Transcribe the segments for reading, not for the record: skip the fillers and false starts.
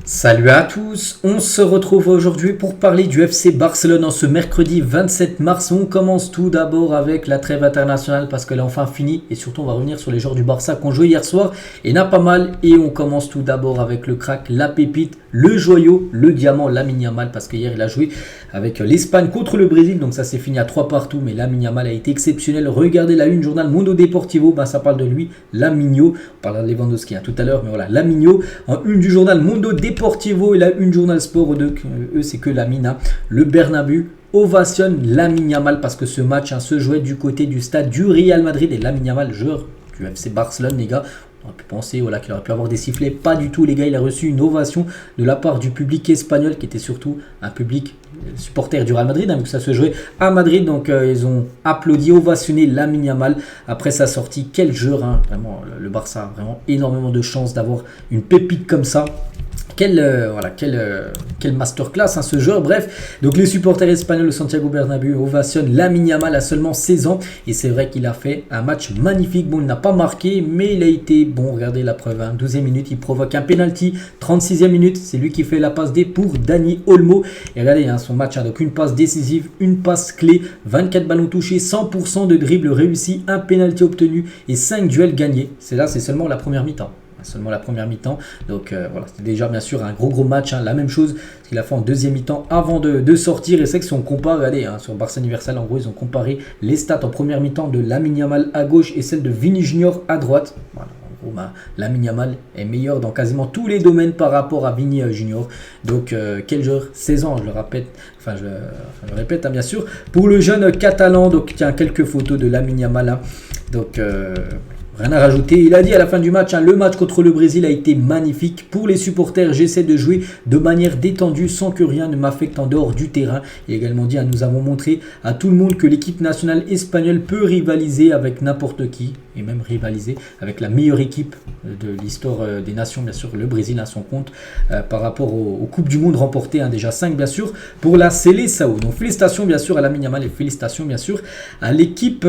Salut à tous, on se retrouve aujourd'hui pour parler du FC Barcelone en ce mercredi 27 mars. On commence tout d'abord avec la trêve internationale parce qu'elle est enfin finie et surtout on va revenir sur les joueurs du Barça qui ont joué hier soir. Et il y en a pas mal et on commence tout d'abord avec le crack, la pépite, le joyau, le diamant, Lamine Yamal parce qu'hier il a joué avec l'Espagne contre le Brésil. Donc ça s'est fini à 3 partout mais Lamine Yamal a été exceptionnel. Regardez la une journal Mundo Deportivo, ça parle de lui, Lamine. On parlera de Lewandowski tout à l'heure mais voilà, Lamine en une du journal Mundo Deportivo et la une journal sport, eux c'est que Lamine, le Bernabéu ovationne Lamine Yamal parce que ce match se jouait du côté du stade du Real Madrid et Lamine Yamal, joueur du FC Barcelone, les gars. On aurait pu penser qu'il aurait pu avoir des sifflets, pas du tout les gars, il a reçu une ovation de la part du public espagnol qui était surtout un public supporter du Real Madrid, vu que ça se jouait à Madrid, donc ils ont applaudi, ovationné Lamine Yamal après sa sortie. Quel joueur, vraiment le Barça a vraiment énormément de chance d'avoir une pépite comme ça. Quel masterclass ce joueur. Bref, donc les supporters espagnols de Santiago Bernabéu ovationnent Lamine Yamal à seulement 16 ans et c'est vrai qu'il a fait un match magnifique. Bon, il n'a pas marqué mais il a été bon. Regardez la preuve, 12e minute il provoque un penalty, 36e minute c'est lui qui fait la passe D pour Dani Olmo et regardez son match, donc une passe décisive, une passe clé, 24 ballons touchés, 100% de dribble réussi, un penalty obtenu et 5 duels gagnés. C'est seulement la première mi-temps. Donc voilà, c'était déjà bien sûr un gros match, la même chose qu'il a fait en deuxième mi-temps avant de sortir. Et c'est que si on compare, regardez, sur Barça Universal en gros ils ont comparé les stats en première mi-temps de Lamine Yamal à gauche et celle de Vini Junior à droite. Voilà. Lamine Yamal est meilleur dans quasiment tous les domaines par rapport à Vini Junior. Donc quel joueur, 16 ans, je le répète, bien sûr. Pour le jeune catalan, donc tiens, quelques photos de Lamine Yamal. Donc rien à rajouter. Il a dit à la fin du match, le match contre le Brésil a été magnifique. Pour les supporters, j'essaie de jouer de manière détendue sans que rien ne m'affecte en dehors du terrain. Il a également dit, nous avons montré à tout le monde que l'équipe nationale espagnole peut rivaliser avec n'importe qui et même rivaliser avec la meilleure équipe de l'histoire des nations, bien sûr, le Brésil à son compte par rapport aux Coupes du Monde remportées, déjà 5 bien sûr, pour la Seleção. Donc félicitations bien sûr à Lamine Yamal et félicitations bien sûr à l'équipe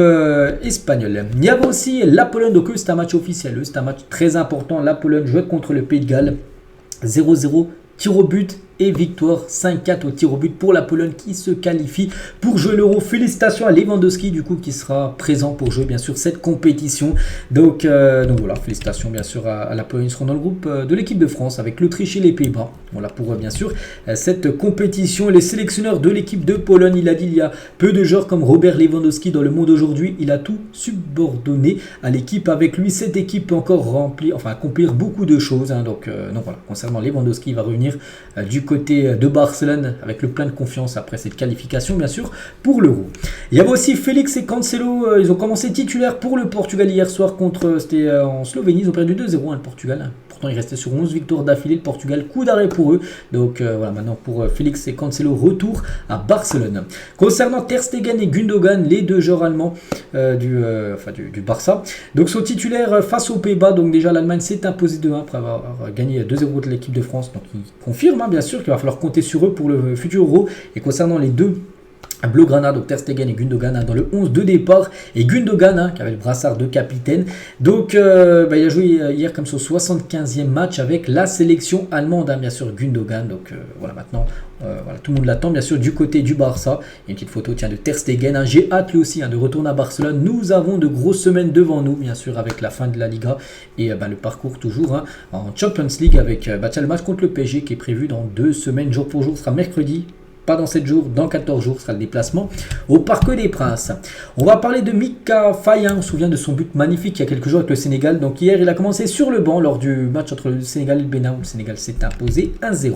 espagnole. Il y avait aussi la Pologne. Donc c'est un match officiel, c'est un match très important. La Pologne jouait contre le Pays de Galles, 0-0, tir au but et victoire 5-4 au tir au but pour la Pologne qui se qualifie pour jouer l'Euro. Félicitations à Lewandowski du coup qui sera présent pour jouer bien sûr cette compétition. Donc voilà, félicitations bien sûr à la Pologne. Ils seront dans le groupe de l'équipe de France avec l'Autriche et les Pays-Bas. Voilà pour bien sûr cette compétition. Les sélectionneurs de l'équipe de Pologne, il a dit il y a peu de joueurs comme Robert Lewandowski dans le monde aujourd'hui. Il a tout subordonné à l'équipe. Avec lui, cette équipe peut encore accomplir beaucoup de choses. Donc voilà, concernant Lewandowski, il va revenir du côté de Barcelone avec le plein de confiance après cette qualification bien sûr pour l'Euro. Il y avait aussi Félix et Cancelo, ils ont commencé titulaires pour le Portugal hier soir c'était en Slovénie, ils ont perdu 2-0 le Portugal. Pourtant, il restait sur 11 victoires d'affilée. Le Portugal, coup d'arrêt pour eux. Donc voilà, maintenant pour Félix et Cancelo, retour à Barcelone. Concernant Ter Stegen et Gundogan, les deux joueurs allemands du Barça, donc sont titulaires face aux Pays-Bas. Donc déjà, l'Allemagne s'est imposée 2-1 après avoir gagné 2-0 de l'équipe de France. Donc ils confirment bien sûr qu'il va falloir compter sur eux pour le futur Euro. Et concernant les deux Blaugrana, donc Ter Stegen et Gundogan dans le 11 de départ et Gundogan qui avait le brassard de capitaine. Donc il a joué hier comme son 75e match avec la sélection allemande, bien sûr Gundogan. Donc voilà, maintenant tout le monde l'attend bien sûr du côté du Barça. Il y a une petite photo de Ter Stegen. J'ai hâte lui aussi de retourner à Barcelone. Nous avons de grosses semaines devant nous bien sûr avec la fin de la Liga et le parcours toujours en Champions League avec le match contre le PSG qui est prévu dans 2 semaines jour pour jour. Ce sera mercredi. Pas dans 7 jours, dans 14 jours sera le déplacement au Parc des Princes. On va parler de Mika Faye, on se souvient de son but magnifique il y a quelques jours avec le Sénégal. Donc hier il a commencé sur le banc lors du match entre le Sénégal et le Bénin où le Sénégal s'est imposé 1-0.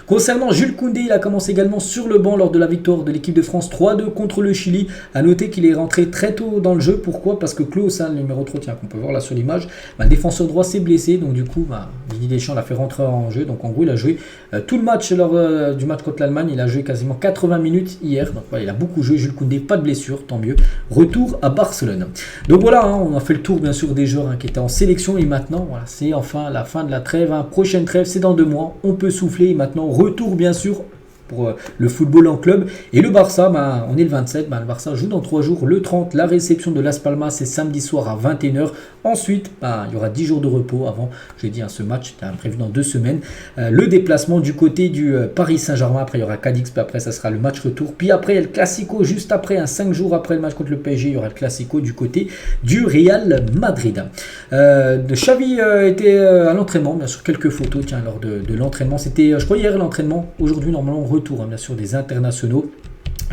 Concernant Jules Koundé, il a commencé également sur le banc lors de la victoire de l'équipe de France 3-2 contre le Chili. A noter qu'il est rentré très tôt dans le jeu. Pourquoi? Parce que Klaus, le numéro 3 qu'on peut voir là sur l'image, le défenseur droit s'est blessé. Donc du coup Didier Deschamps l'a fait rentrer en jeu. Donc en gros il a joué tout le match lors du match contre l'Allemagne. Il a joué quasiment 80 minutes hier, donc voilà, il a beaucoup joué. Jules Koundé, pas de blessure, tant mieux. Retour à Barcelone. Donc voilà, on a fait le tour bien sûr des joueurs qui étaient en sélection et maintenant voilà, c'est enfin la fin de la trêve. Prochaine trêve, c'est dans 2 mois. On peut souffler et maintenant retour bien sûr pour le football en club. Et le Barça, on est le 27, le Barça joue dans 3 jours. Le 30, la réception de Las Palmas, c'est samedi soir à 21h. Ensuite, il y aura 10 jours de repos avant, j'ai dit, ce match était prévu dans 2 semaines. Le déplacement du côté du Paris Saint-Germain, après il y aura Cadix, puis après ça sera le match retour. Puis après il y a le Classico, juste après, 5 jours après le match contre le PSG, il y aura le Classico du côté du Real Madrid. Xavi était à l'entraînement, bien sûr, quelques photos lors de l'entraînement. C'était, je crois, hier l'entraînement, aujourd'hui normalement retour, bien sûr, des internationaux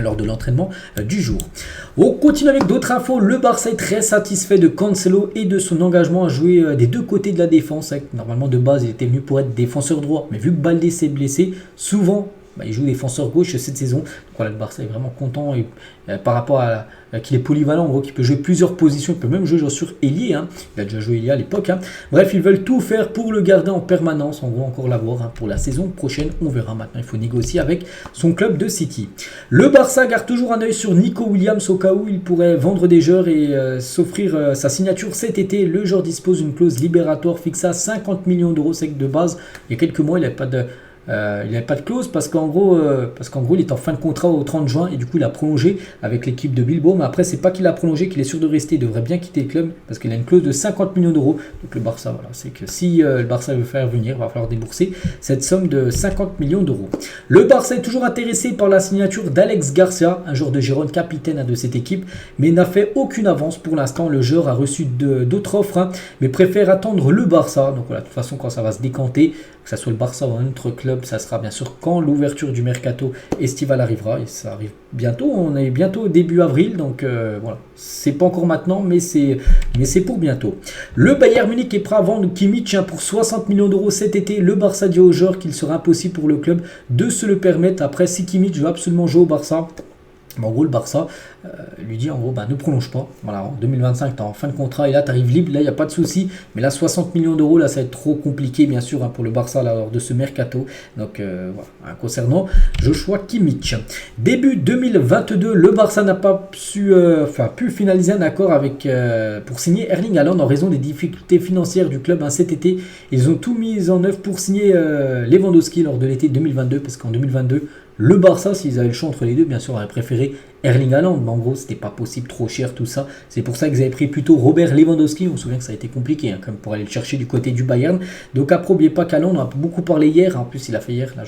lors de l'entraînement du jour. On continue avec d'autres infos. Le Barça est très satisfait de Cancelo et de son engagement à jouer des 2 côtés de la défense. Normalement, de base, il était venu pour être défenseur droit, mais vu que Baldé s'est blessé, souvent il joue défenseur gauche cette saison. Donc voilà, le Barça est vraiment content par rapport à qu'il est polyvalent, en gros, qu'il peut jouer plusieurs positions, il peut même jouer sur ailier. Il a déjà joué ailier à l'époque. Bref, ils veulent tout faire pour le garder en permanence. En gros, encore l'avoir pour la saison prochaine. On verra maintenant. Il faut négocier avec son club de City. Le Barça garde toujours un œil sur Nico Williams au cas où il pourrait vendre des joueurs et s'offrir sa signature cet été. Le joueur dispose d'une clause libératoire fixée à 50 millions d'euros. C'est que de base, il y a quelques mois, il n'avait pas de clause parce qu'en gros, il est en fin de contrat au 30 juin et du coup il a prolongé avec l'équipe de Bilbao. Mais après, c'est pas qu'il a prolongé, qu'il est sûr de rester. Il devrait bien quitter le club parce qu'il a une clause de 50 millions d'euros. Donc le Barça, voilà, c'est que si le Barça veut faire venir, il va falloir débourser cette somme de 50 millions d'euros. Le Barça est toujours intéressé par la signature d'Alex Garcia, un joueur de Gérone, capitaine de cette équipe, mais n'a fait aucune avance pour l'instant. Le joueur a reçu d'autres offres, mais préfère attendre le Barça. Donc voilà, de toute façon, quand ça va se décanter, que ce soit le Barça ou un autre club, ça sera bien sûr quand l'ouverture du mercato estival arrivera, et ça arrive bientôt. On est bientôt début avril, donc voilà, c'est pas encore maintenant, mais c'est pour bientôt. Le Bayern Munich est prêt à vendre Kimmich pour 60 millions d'euros cet été. Le Barça dit aux joueurs qu'il sera impossible pour le club de se le permettre. Après, si Kimmich veut absolument jouer au Barça, en gros, le Barça lui dit en gros, ne prolonge pas. Voilà, en 2025, tu es en fin de contrat et là, tu arrives libre. Là, il n'y a pas de souci. Mais là, 60 millions d'euros, là, ça va être trop compliqué, bien sûr, pour le Barça lors de ce mercato. Donc, voilà, concernant Joshua Kimmich. Début 2022, le Barça n'a pas pu finaliser un accord pour signer Erling Haaland en raison des difficultés financières du club. Cet été, ils ont tout mis en œuvre pour signer Lewandowski lors de l'été 2022, parce qu'en 2022, le Barça, s'ils avaient le choix entre les deux, bien sûr, aurait préféré Erling Haaland. Mais en gros, c'était pas possible, trop cher, tout ça. C'est pour ça qu'ils avaient pris plutôt Robert Lewandowski. On se souvient que ça a été compliqué, comme pour aller le chercher du côté du Bayern. Donc après, n'oubliez pas qu'Haaland, on a beaucoup parlé hier. En plus, il a fait hier, la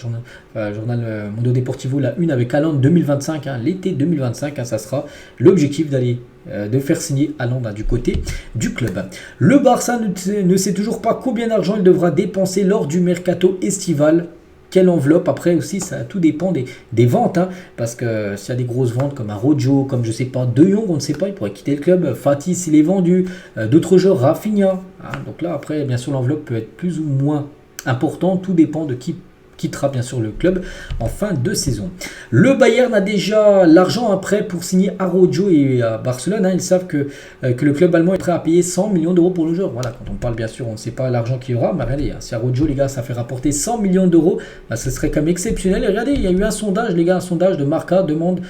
journal Mundo Deportivo, la une avec Haaland 2025. L'été 2025, ça sera l'objectif de faire signer Haaland du côté du club. Le Barça ne sait toujours pas combien d'argent il devra dépenser lors du mercato estival. Quelle enveloppe, après aussi, ça tout dépend des ventes, parce que s'il y a des grosses ventes comme un Rojo, comme je sais pas, De Jong, on ne sait pas, il pourrait quitter le club, Fatih s'il est vendu, d'autres joueurs, Rafinha, donc là après bien sûr l'enveloppe peut être plus ou moins importante, tout dépend de qui quittera bien sûr le club en fin de saison. Le Bayern a déjà l'argent après pour signer Araujo et à Barcelone. Ils savent que le club allemand est prêt à payer 100 millions d'euros pour le joueur. Voilà, quand on parle bien sûr, on ne sait pas l'argent qu'il y aura, mais regardez, si Araujo, les gars, ça fait rapporter 100 millions d'euros, ce serait comme exceptionnel. Et regardez, il y a eu un sondage, les gars, un sondage de Marca demande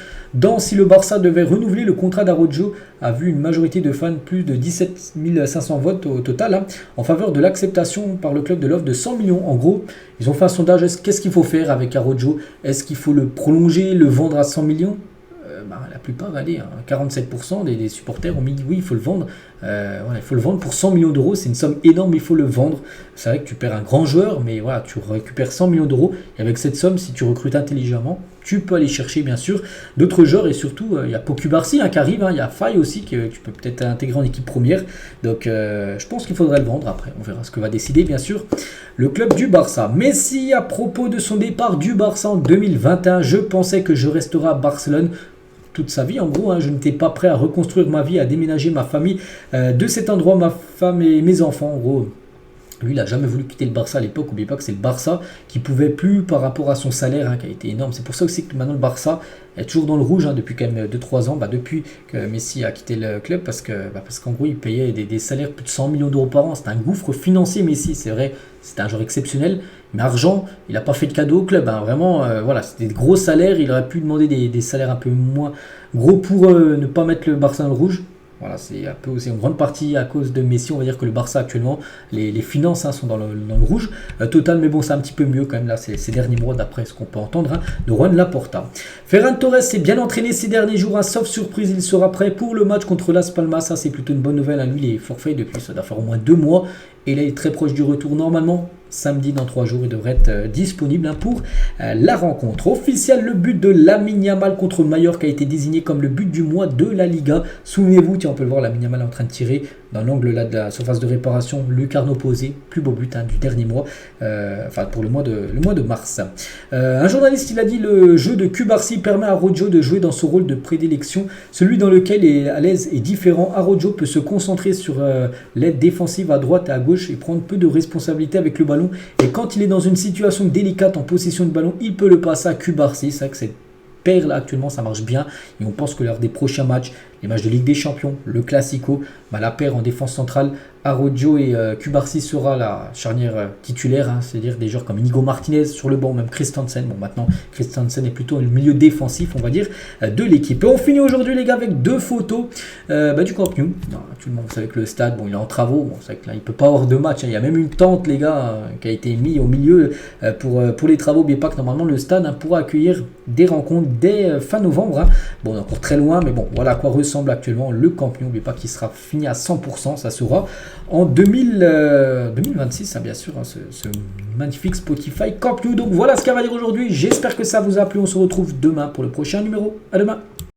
si le Barça devait renouveler le contrat d'Araujo, a vu une majorité de fans, plus de 17 500 votes au total, en faveur de l'acceptation par le club de l'offre de 100 millions. En gros, ils ont fait un sondage, qu'est-ce qu'il faut faire avec Araujo? Est-ce qu'il faut le prolonger, le vendre à 100 millions? La plupart, allez, 47% des supporters ont mis oui, il faut le vendre. Il faut le vendre pour 100 millions d'euros. C'est une somme énorme, il faut le vendre. C'est vrai que tu perds un grand joueur, mais voilà, tu récupères 100 millions d'euros. Et avec cette somme, si tu recrutes intelligemment, tu peux aller chercher, bien sûr, d'autres joueurs. Et surtout, il y a Poku Barsi qui arrive. Il y a Faye aussi, que tu peux peut-être intégrer en équipe première. Donc, je pense qu'il faudrait le vendre. Après, on verra ce que va décider, bien sûr, le club du Barça. Messi, à propos de son départ du Barça en 2021, je pensais que je resterais à Barcelone toute sa vie. En gros, je n'étais pas prêt à reconstruire ma vie, à déménager ma famille de cet endroit, ma femme et mes enfants. En gros, lui, il n'a jamais voulu quitter le Barça à l'époque. N'oubliez pas que c'est le Barça qui ne pouvait plus par rapport à son salaire, qui a été énorme. C'est pour ça aussi que maintenant le Barça est toujours dans le rouge depuis quand même 2-3 ans, depuis que Messi a quitté le club, parce qu'en gros, il payait des salaires plus de 100 millions d'euros par an. C'était un gouffre financier, Messi. C'est vrai, c'était un joueur exceptionnel. Mais argent, il n'a pas fait de cadeau au club. Vraiment, c'était des gros salaires. Il aurait pu demander des salaires un peu moins gros pour ne pas mettre le Barça dans le rouge. Voilà, c'est un peu aussi en grande partie à cause de Messi. On va dire que le Barça actuellement, les finances sont dans le rouge total, mais bon, c'est un petit peu mieux quand même là ces derniers mois, d'après ce qu'on peut entendre de Juan Laporta. Ferran Torres s'est bien entraîné ces derniers jours, sauf surprise, il sera prêt pour le match contre Las Palmas. Ça, c'est plutôt une bonne nouvelle. Lui, il est forfait depuis, ça doit faire au moins 2 mois. Et là, il est très proche du retour. Normalement, samedi, dans 3 jours, il devrait être disponible pour la rencontre. Officiel, le but de Lamine Yamal contre Mallorca a été désigné comme le but du mois de la Liga. Souvenez-vous, tiens, on peut le voir, Lamine Yamal est en train de tirer dans l'angle là de la surface de réparation, lucarne opposée, plus beau but du dernier mois, pour le mois de mars. Un journaliste, il a dit: le jeu de Cubarsí permet à Araujo de jouer dans son rôle de prédilection, celui dans lequel il est à l'aise et différent. Araujo peut se concentrer sur l'aide défensive à droite et à gauche et prendre peu de responsabilité avec le ballon. Et quand il est dans une situation délicate en possession de ballon, il peut le passer à Cubarsí. C'est vrai que cette paire là actuellement ça marche bien et on pense que lors des prochains matchs, les matchs de Ligue des Champions, le Classico, la paire en défense centrale, Araujo et Cubarsí sera la charnière titulaire, c'est-à-dire des joueurs comme Inigo Martinez sur le banc, même Christensen. Bon, maintenant Christensen est plutôt le milieu défensif, on va dire, de l'équipe. Et on finit aujourd'hui les gars avec 2 photos du Camp Nou. Actuellement, vous savez que le stade, bon, il est en travaux, bon, c'est vrai que là il peut pas avoir de match, il y a même une tente les gars qui a été mise au milieu pour les travaux. N'oubliez pas que normalement le stade pourra accueillir des rencontres dès fin novembre. Bon, on est encore très loin, mais bon, voilà à quoi ressemble actuellement le Camp Nou. N'oubliez pas qu'il sera fini à 100%, ça sera en 2026, bien sûr, ce magnifique Spotify Camp Nou. Donc voilà ce qu'elle va dire aujourd'hui. J'espère que ça vous a plu. On se retrouve demain pour le prochain numéro. À demain.